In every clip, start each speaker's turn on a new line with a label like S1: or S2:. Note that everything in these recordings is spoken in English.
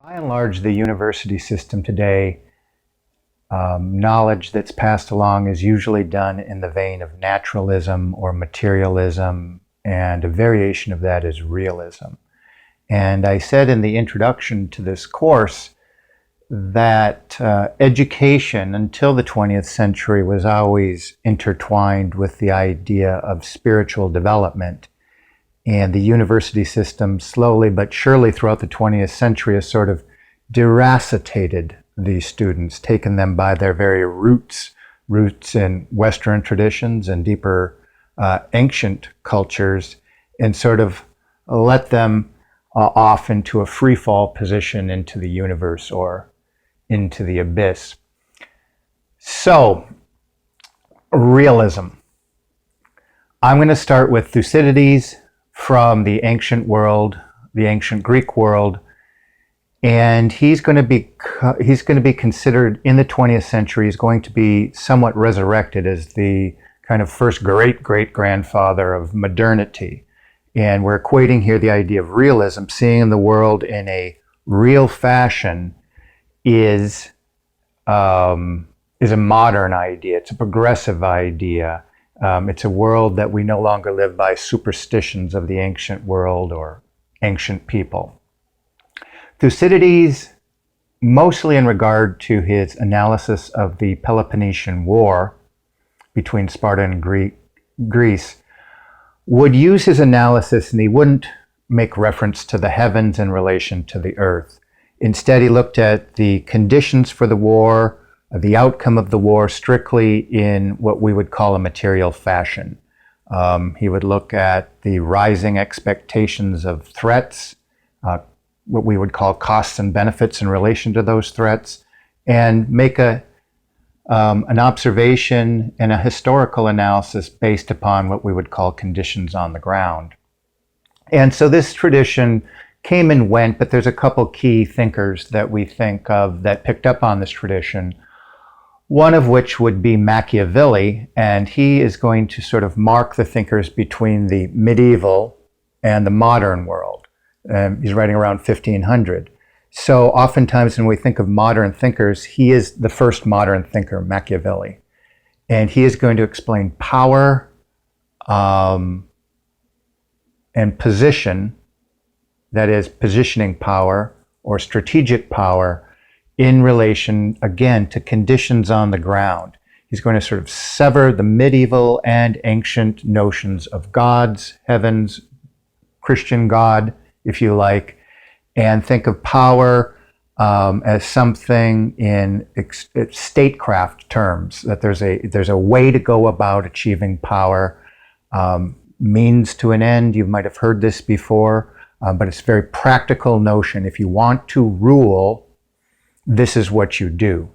S1: By and large, the university system today, knowledge that's passed along is usually done in the vein of naturalism or materialism, and a variation of that is realism. And I said in the introduction to this course that education until the 20th century was always intertwined with the idea of spiritual development. And the university system slowly but surely throughout the 20th century has sort of deracitated these students, taken them by their very roots in Western traditions and deeper ancient cultures, and sort of let them off into a free fall position into the universe or into the abyss. So, realism. I'm going to start with Thucydides from the ancient world, the ancient Greek world, and he's going to be considered in the 20th century. He's going to be somewhat resurrected as the kind of first great-great-grandfather of modernity. And we're equating here the idea of realism, seeing the world in a real fashion, is a modern idea. It's a progressive idea. It's a world that we no longer live by superstitions of the ancient world or ancient people. Thucydides, mostly in regard to his analysis of the Peloponnesian War between Sparta and Greece, would use his analysis, and he wouldn't make reference to the heavens in relation to the earth. Instead, he looked at the conditions for the war, the outcome of the war, strictly in what we would call a material fashion. He would look at the rising expectations of threats, what we would call costs and benefits in relation to those threats, and make an observation and a historical analysis based upon what we would call conditions on the ground. And so this tradition came and went, but there's a couple key thinkers that we think of that picked up on this tradition. One of which would be Machiavelli, and he is going to sort of mark the thinkers between the medieval and the modern world. He's writing around 1500. So oftentimes when we think of modern thinkers, he is the first modern thinker, Machiavelli. And he is going to explain power and position, that is, positioning power or strategic power, in relation, again, to conditions on the ground. He's going to sort of sever the medieval and ancient notions of gods, heavens, Christian God, if you like, and think of power as something in statecraft terms, that there's a way to go about achieving power, means to an end. You might have heard this before, but it's a very practical notion. If you want to rule, this is what you do.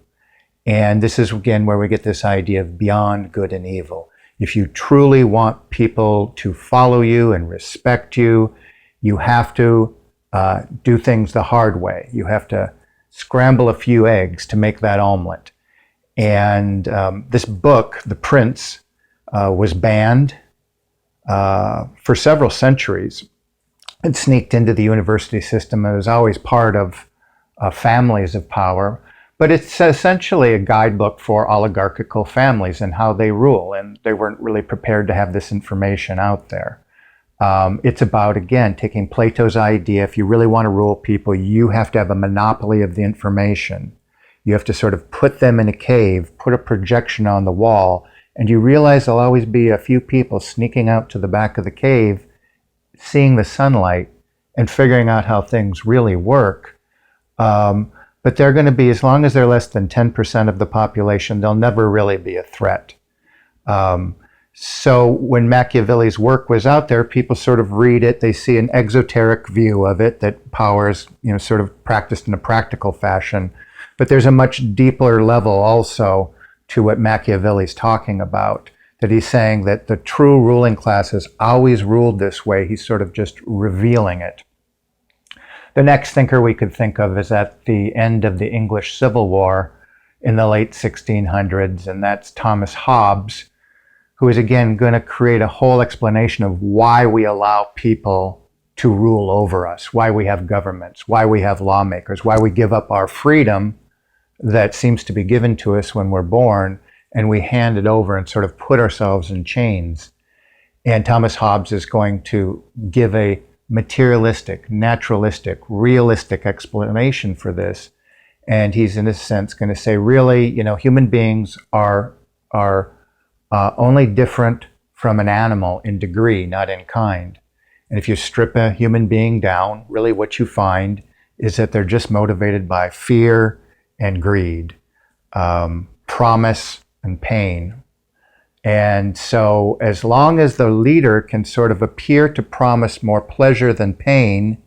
S1: And this is, again, where we get this idea of beyond good and evil. If you truly want people to follow you and respect you, you have to do things the hard way. You have to scramble a few eggs to make that omelet. And this book, The Prince, was banned for several centuries. It sneaked into the university system. It was always part of families of power, but it's essentially a guidebook for oligarchical families and how they rule, and they weren't really prepared to have this information out there. It's about, again, taking Plato's idea. If you really want to rule people, you have to have a monopoly of the information. You have to sort of put them in a cave, put a projection on the wall, and you realize there'll always be a few people sneaking out to the back of the cave, seeing the sunlight, and figuring out how things really work. But they're going to be, as long as they're less than 10% of the population, they'll never really be a threat. So when Machiavelli's work was out there, people sort of read it, they see an exoteric view of it, that power is, sort of practiced in a practical fashion. But there's a much deeper level also to what Machiavelli's talking about, that he's saying that the true ruling class has always ruled this way. He's sort of just revealing it. The next thinker we could think of is at the end of the English Civil War in the late 1600s, and that's Thomas Hobbes, who is again going to create a whole explanation of why we allow people to rule over us, why we have governments, why we have lawmakers, why we give up our freedom that seems to be given to us when we're born, and we hand it over and sort of put ourselves in chains. And Thomas Hobbes is going to give a materialistic, naturalistic, realistic explanation for this. And he's, in a sense, going to say, really, human beings are only different from an animal in degree, not in kind. And if you strip a human being down, really what you find is that they're just motivated by fear and greed, promise and pain. And so as long as the leader can sort of appear to promise more pleasure than pain,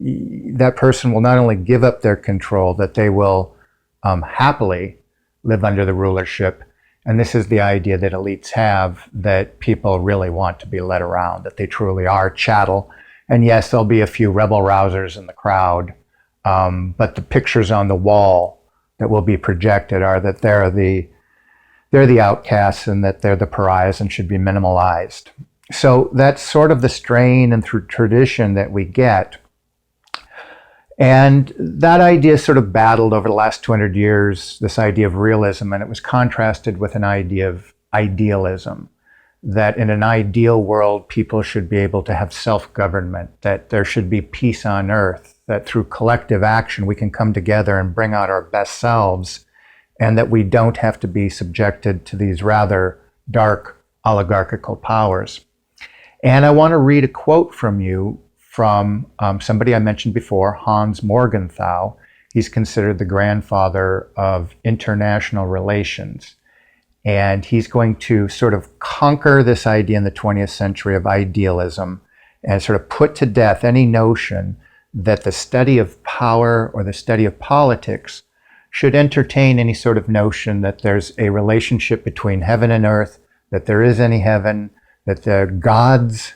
S1: that person will not only give up their control, that they will happily live under the rulership. And this is the idea that elites have, that people really want to be led around, that they truly are chattel. And yes, there'll be a few rebel rousers in the crowd, but the pictures on the wall that will be projected are that they're the outcasts and that they're the pariahs and should be minimalized. So that's sort of the strain and tradition that we get. And that idea sort of battled over the last 200 years, this idea of realism, and it was contrasted with an idea of idealism, that in an ideal world, people should be able to have self-government, that there should be peace on earth, that through collective action, we can come together and bring out our best selves, and that we don't have to be subjected to these rather dark oligarchical powers. And I want to read a quote from you from somebody I mentioned before, Hans Morgenthau. He's considered the grandfather of international relations. And he's going to sort of conquer this idea in the 20th century of idealism and sort of put to death any notion that the study of power or the study of politics should entertain any sort of notion that there's a relationship between heaven and earth, that there is any heaven, that the gods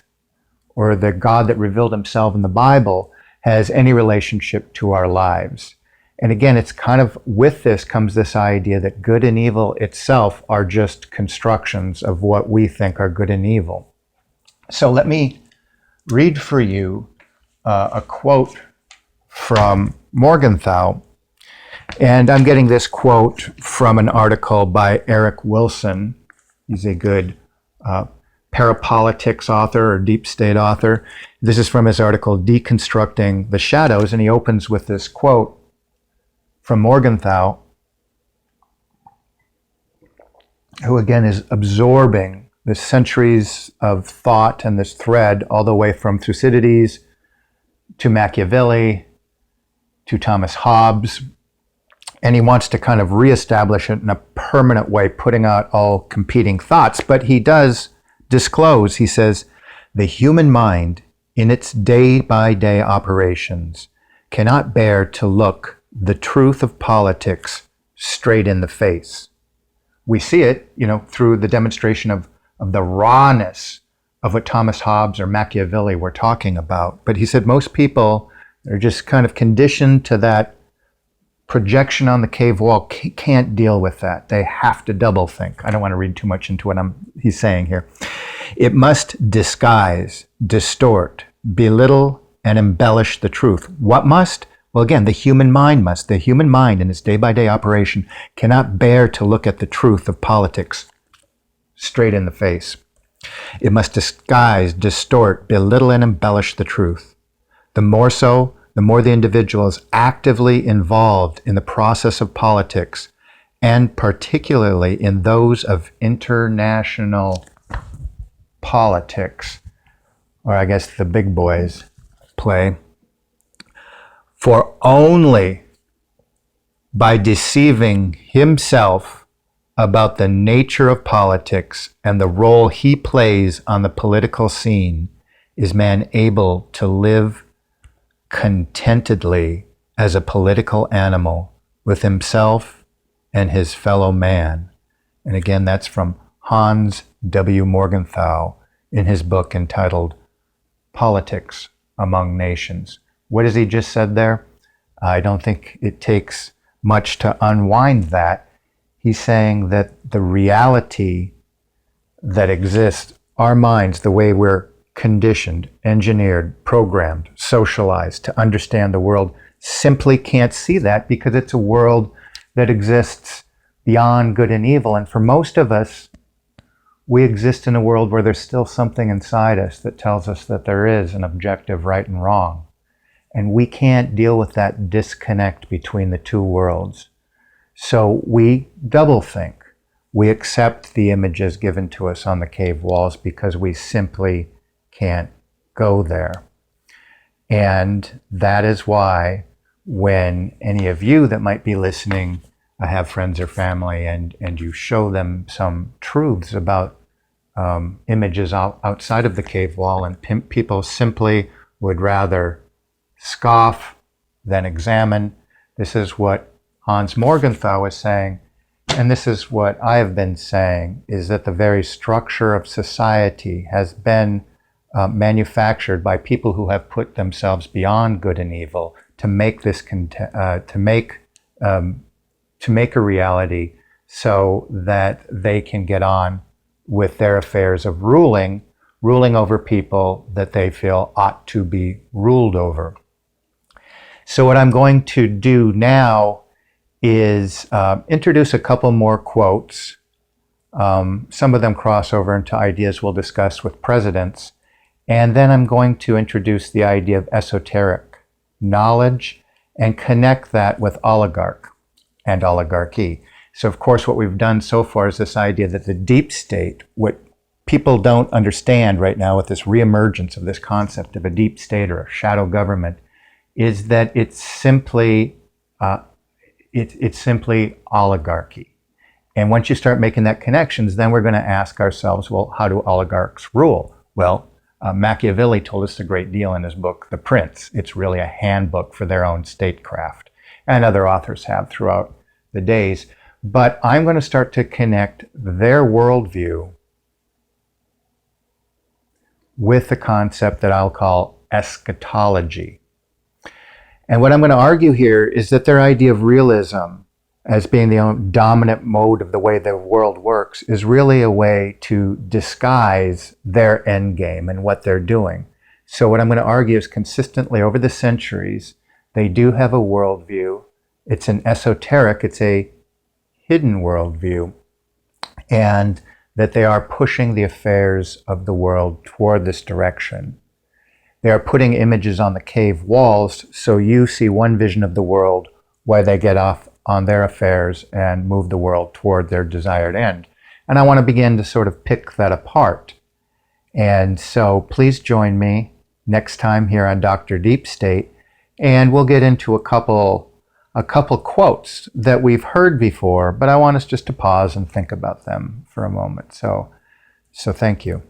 S1: or the God that revealed himself in the Bible has any relationship to our lives. And again, it's kind of, with this comes this idea that good and evil itself are just constructions of what we think are good and evil. So let me read for you a quote from Morgenthau. And I'm getting this quote from an article by Eric Wilson. He's a good parapolitics author or deep state author. This is from his article, Deconstructing the Shadows, and he opens with this quote from Morgenthau, who again is absorbing the centuries of thought and this thread all the way from Thucydides to Machiavelli to Thomas Hobbes. And he wants to kind of reestablish it in a permanent way, putting out all competing thoughts. But he does disclose, he says, the human mind in its day-by-day operations cannot bear to look the truth of politics straight in the face. We see it, through the demonstration of the rawness of what Thomas Hobbes or Machiavelli were talking about. But he said most people are just kind of conditioned to that projection on the cave wall, can't deal with that. They have to double think. I don't want to read too much into what he's saying here. It must disguise, distort, belittle, and embellish the truth. What must? Well, again, the human mind must. The human mind in its day-by-day operation cannot bear to look at the truth of politics straight in the face. It must disguise, distort, belittle, and embellish the truth. The more so, the more the individual is actively involved in the process of politics, and particularly in those of international politics, or I guess the big boys play. For only by deceiving himself about the nature of politics and the role he plays on the political scene is man able to live contentedly as a political animal with himself and his fellow man. And again, that's from Hans W. Morgenthau in his book entitled Politics Among Nations. What has he just said there? I don't think it takes much to unwind that. He's saying that the reality that exists, our minds, the way we're conditioned, engineered, programmed, socialized to understand the world simply can't see that because it's a world that exists beyond good and evil. And for most of us, we exist in a world where there's still something inside us that tells us that there is an objective right and wrong. And we can't deal with that disconnect between the two worlds. So we double think. We accept the images given to us on the cave walls because we simply can't go there. And that is why when any of you that might be listening have friends or family and you show them some truths about images outside of the cave wall, and people simply would rather scoff than examine. This is what Hans Morgenthau is saying, and this is what I have been saying, is that the very structure of society has been manufactured by people who have put themselves beyond good and evil to make this to make a reality so that they can get on with their affairs of ruling over people that they feel ought to be ruled over. So what I'm going to do now is introduce a couple more quotes. Some of them cross over into ideas we'll discuss with presidents. And then I'm going to introduce the idea of esoteric knowledge and connect that with oligarch and oligarchy. So of course what we've done so far is this idea that the deep state, what people don't understand right now with this reemergence of this concept of a deep state or a shadow government, is that it's simply oligarchy. And once you start making that connections, then we're going to ask ourselves, well, how do oligarchs rule? Well, Machiavelli told us a great deal in his book, The Prince. It's really a handbook for their own statecraft, and other authors have throughout the days. But I'm going to start to connect their worldview with the concept that I'll call eschatology. And what I'm going to argue here is that their idea of realism as being the dominant mode of the way the world works is really a way to disguise their end game and what they're doing. So what I'm going to argue is consistently over the centuries, they do have a worldview. It's an esoteric, it's a hidden worldview, and that they are pushing the affairs of the world toward this direction. They are putting images on the cave walls so you see one vision of the world while they get off on their affairs and move the world toward their desired end. And I want to begin to sort of pick that apart. And so please join me next time here on Dr. Deep State, and we'll get into a couple quotes that we've heard before, but I want us just to pause and think about them for a moment. So thank you.